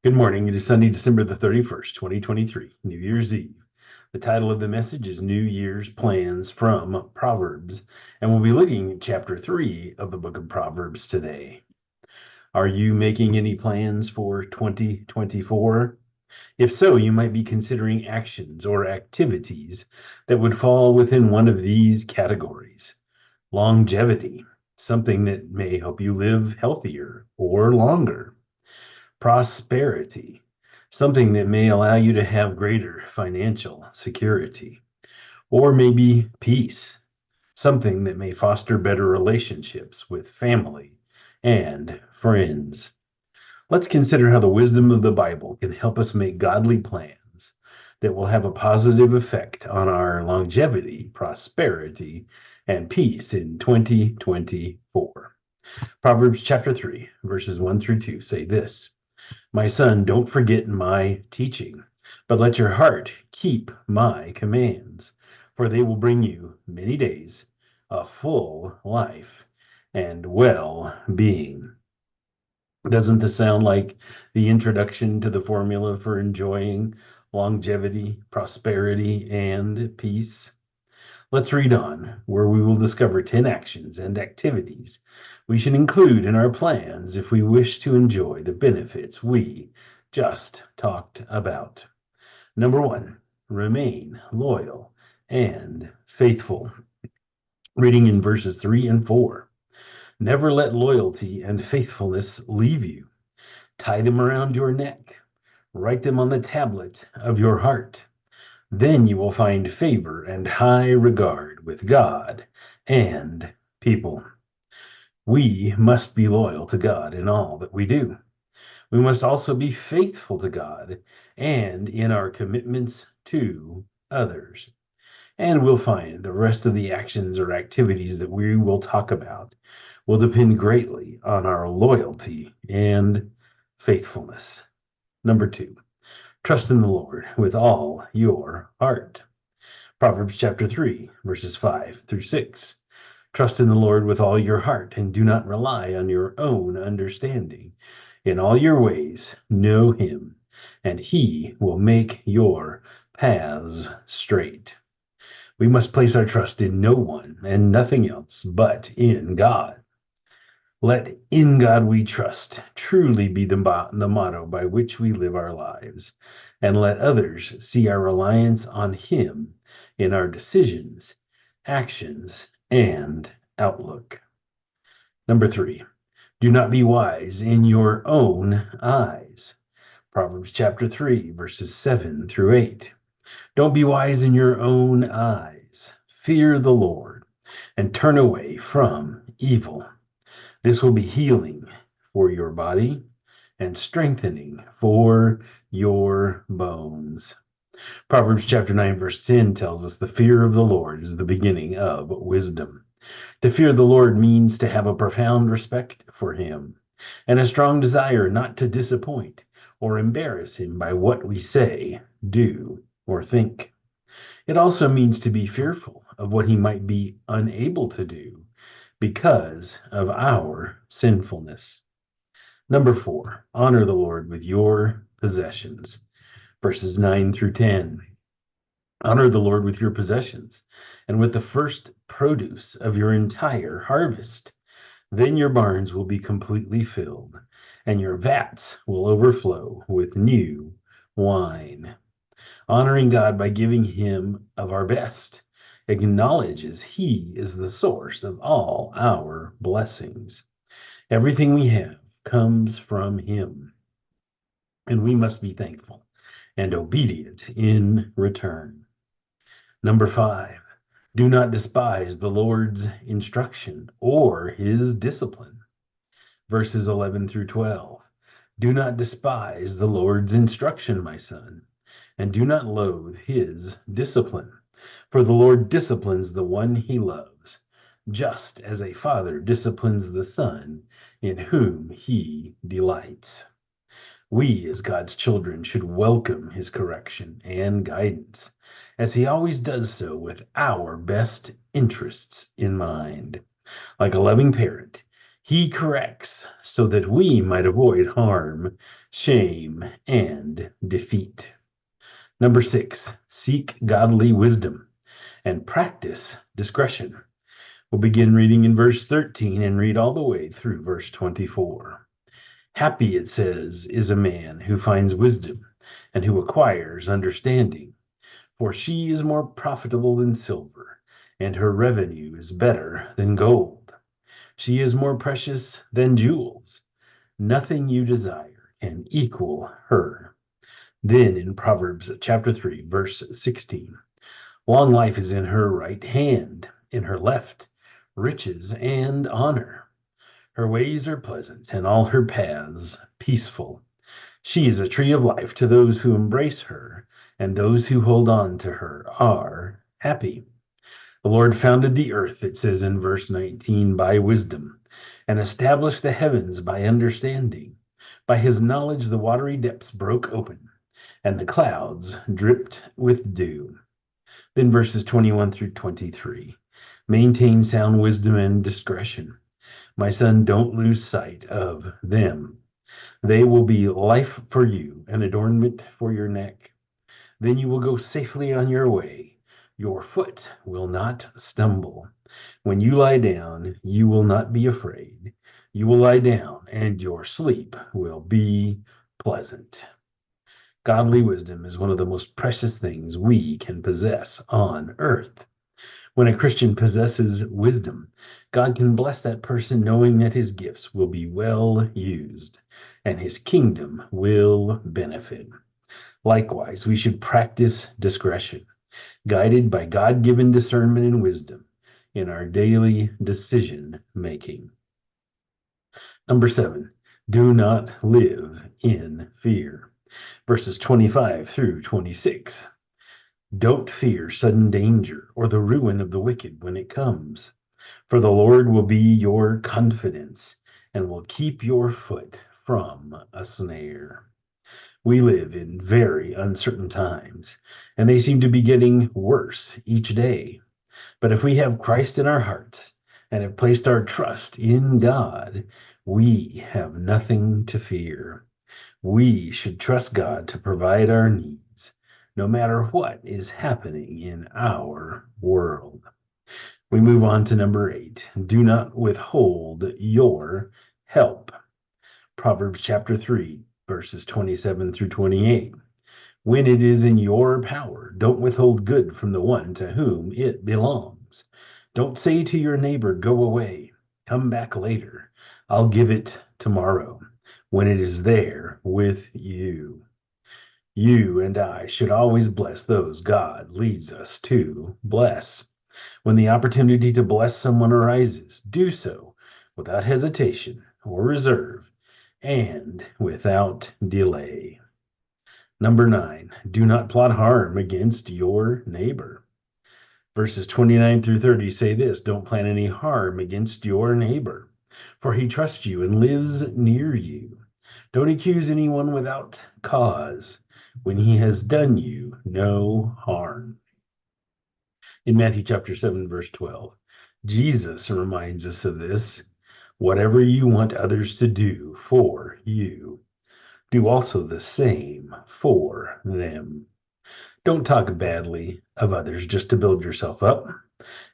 Good morning. It is Sunday, December the 31st, 2023, New Year's Eve. The title of the message is New Year's Plans from Proverbs, and we'll be looking at chapter 3 of the book of Proverbs today. Are you making any plans for 2024? If so, you might be considering actions or activities that would fall within one of these categories. Longevity, something that may help you live healthier or longer. Prosperity, something that may allow you to have greater financial security. Or maybe peace, something that may foster better relationships with family and friends. Let's consider how the wisdom of the Bible can help us make godly plans that will have a positive effect on our longevity, prosperity, and peace in 2024. Proverbs chapter 3, verses 1 through 2 say this: My son, don't forget my teaching, but let your heart keep my commands, for they will bring you many days, a full life, and well-being. Doesn't this sound like the introduction to the formula for enjoying longevity, prosperity, and peace? Let's read on, where we will discover 10 actions and activities we should include in our plans if we wish to enjoy the benefits we just talked about. Number 1, remain loyal and faithful. Reading in verses 3 and 4. Never let loyalty and faithfulness leave you. Tie them around your neck. Write them on the tablet of your heart. Then you will find favor and high regard with God and people. We must be loyal to God in all that we do. We must also be faithful to God and in our commitments to others. And we'll find the rest of the actions or activities that we will talk about will depend greatly on our loyalty and faithfulness. Number 2, trust in the Lord with all your heart. Proverbs chapter 3, verses 5 through 6. Trust in the Lord with all your heart and do not rely on your own understanding. In all your ways, know him, and he will make your paths straight. We must place our trust in no one and nothing else but in God. Let "in God we trust" truly be the motto by which we live our lives, and let others see our reliance on him in our decisions, actions, and outlook. Number 3, do not be wise in your own eyes. Proverbs chapter 3, verses 7 through 8. Don't be wise in your own eyes. Fear the Lord and turn away from evil. This will be healing for your body and strengthening for your bones. Proverbs chapter 9, verse 10 tells us the fear of the Lord is the beginning of wisdom. To fear the Lord means to have a profound respect for him and a strong desire not to disappoint or embarrass him by what we say, do, or think. It also means to be fearful of what he might be unable to do because of our sinfulness. Number 4, honor the Lord with your possessions. Verses 9 through 10. Honor the Lord with your possessions and with the first produce of your entire harvest. Then your barns will be completely filled, and your vats will overflow with new wine. Honoring God by giving him of our best acknowledges he is the source of all our blessings. Everything we have comes from him, and we must be thankful and obedient in return. Number 5, do not despise the Lord's instruction or his discipline. Verses 11 through 12. Do not despise the Lord's instruction, my son, and do not loathe his discipline. For the Lord disciplines the one he loves, just as a father disciplines the son in whom he delights. We, as God's children, should welcome his correction and guidance, as he always does so with our best interests in mind. Like a loving parent, He corrects so that we might avoid harm, shame, and defeat. Number 6, seek godly wisdom and practice discretion. We'll begin reading in verse 13 and read all the way through verse 24. Happy, it says, is a man who finds wisdom and who acquires understanding, for she is more profitable than silver, and her revenue is better than gold. She is more precious than jewels. Nothing you desire can equal her. Then in Proverbs chapter 3, verse 16, long life is in her right hand, in her left, riches and honor. Her ways are pleasant, and all her paths peaceful. She is a tree of life to those who embrace her, and those who hold on to her are happy. The Lord founded the earth, it says in verse 19, by wisdom, and established the heavens by understanding. By his knowledge the watery depths broke open, and the clouds dripped with dew. Then verses 21 through 23. Maintain sound wisdom and discretion. My son, don't lose sight of them. They will be life for you, an adornment for your neck. Then you will go safely on your way. Your foot will not stumble. When you lie down, you will not be afraid. You will lie down, and your sleep will be pleasant. Godly wisdom is one of the most precious things we can possess on earth. When a Christian possesses wisdom, God can bless that person knowing that his gifts will be well used and his kingdom will benefit. Likewise, we should practice discretion, guided by God-given discernment and wisdom in our daily decision making. Number 7, do not live in fear. Verses 25 through 26. Don't fear sudden danger or the ruin of the wicked when it comes, for the Lord will be your confidence and will keep your foot from a snare. We live in very uncertain times, and they seem to be getting worse each day. But if we have Christ in our hearts and have placed our trust in God, we have nothing to fear. We should trust God to provide our needs, no matter what is happening in our world. We move on to number 8. Do not withhold your help. Proverbs chapter 3, verses 27 through 28. When it is in your power, don't withhold good from the one to whom it belongs. Don't say to your neighbor, go away, come back later. I'll give it tomorrow when it is there with you. You and I should always bless those God leads us to bless. When the opportunity to bless someone arises, do so without hesitation or reserve and without delay. Number 9, do not plot harm against your neighbor. Verses 29 through 30 say this, don't plan any harm against your neighbor, for he trusts you and lives near you. Don't accuse anyone without cause when he has done you no harm. In Matthew chapter 7, verse 12, Jesus reminds us of this. Whatever you want others to do for you, do also the same for them. Don't talk badly of others just to build yourself up,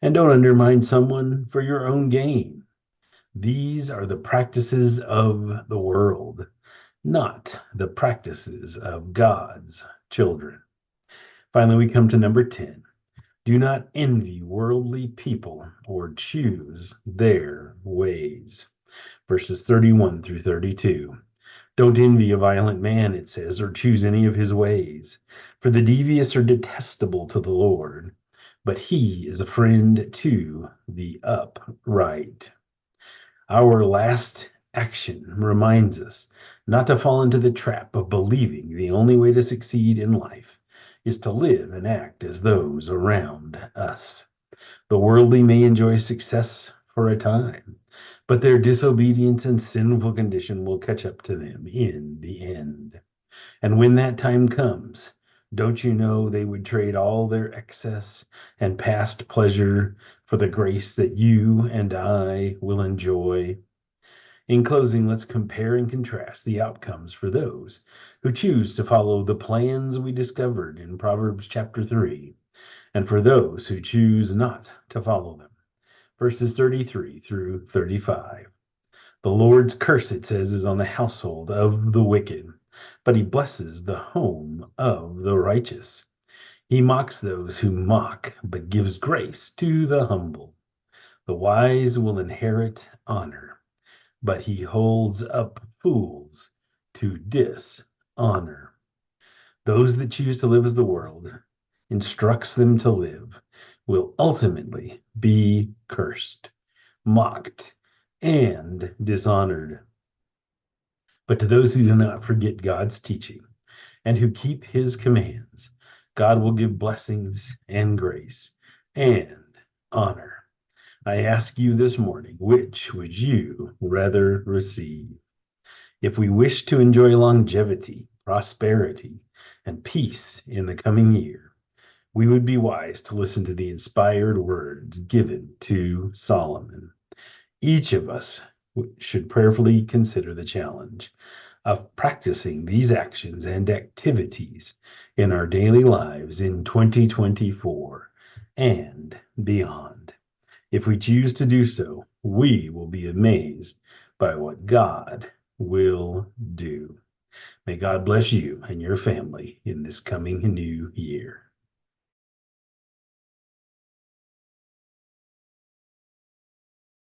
and don't undermine someone for your own gain. These are the practices of the world, not the practices of God's children. Finally, we come to number 10. Do not envy worldly people or choose their ways. Verses 31 through 32. Don't envy a violent man, it says, or choose any of his ways. For the devious are detestable to the Lord, but he is a friend to the upright. Our last action reminds us not to fall into the trap of believing the only way to succeed in life is to live and act as those around us. The worldly may enjoy success for a time, but their disobedience and sinful condition will catch up to them in the end. And when that time comes, don't you know they would trade all their excess and past pleasure for the grace that you and I will enjoy? In closing, let's compare and contrast the outcomes for those who choose to follow the plans we discovered in Proverbs chapter 3, and for those who choose not to follow them. Verses 33 through 35. The Lord's curse, it says, is on the household of the wicked, but he blesses the home of the righteous. He mocks those who mock, but gives grace to the humble. The wise will inherit honor, but he holds up fools to dishonor. Those that choose to live as the world instructs them to live will ultimately be cursed, mocked, and dishonored. But to those who do not forget God's teaching and who keep his commands, God will give blessings and grace and honor. I ask you this morning, which would you rather receive? If we wish to enjoy longevity, prosperity, and peace in the coming year, we would be wise to listen to the inspired words given to Solomon. Each of us should prayerfully consider the challenge of practicing these actions and activities in our daily lives in 2024 and beyond. If we choose to do so, we will be amazed by what God will do. May God bless you and your family in this coming new year.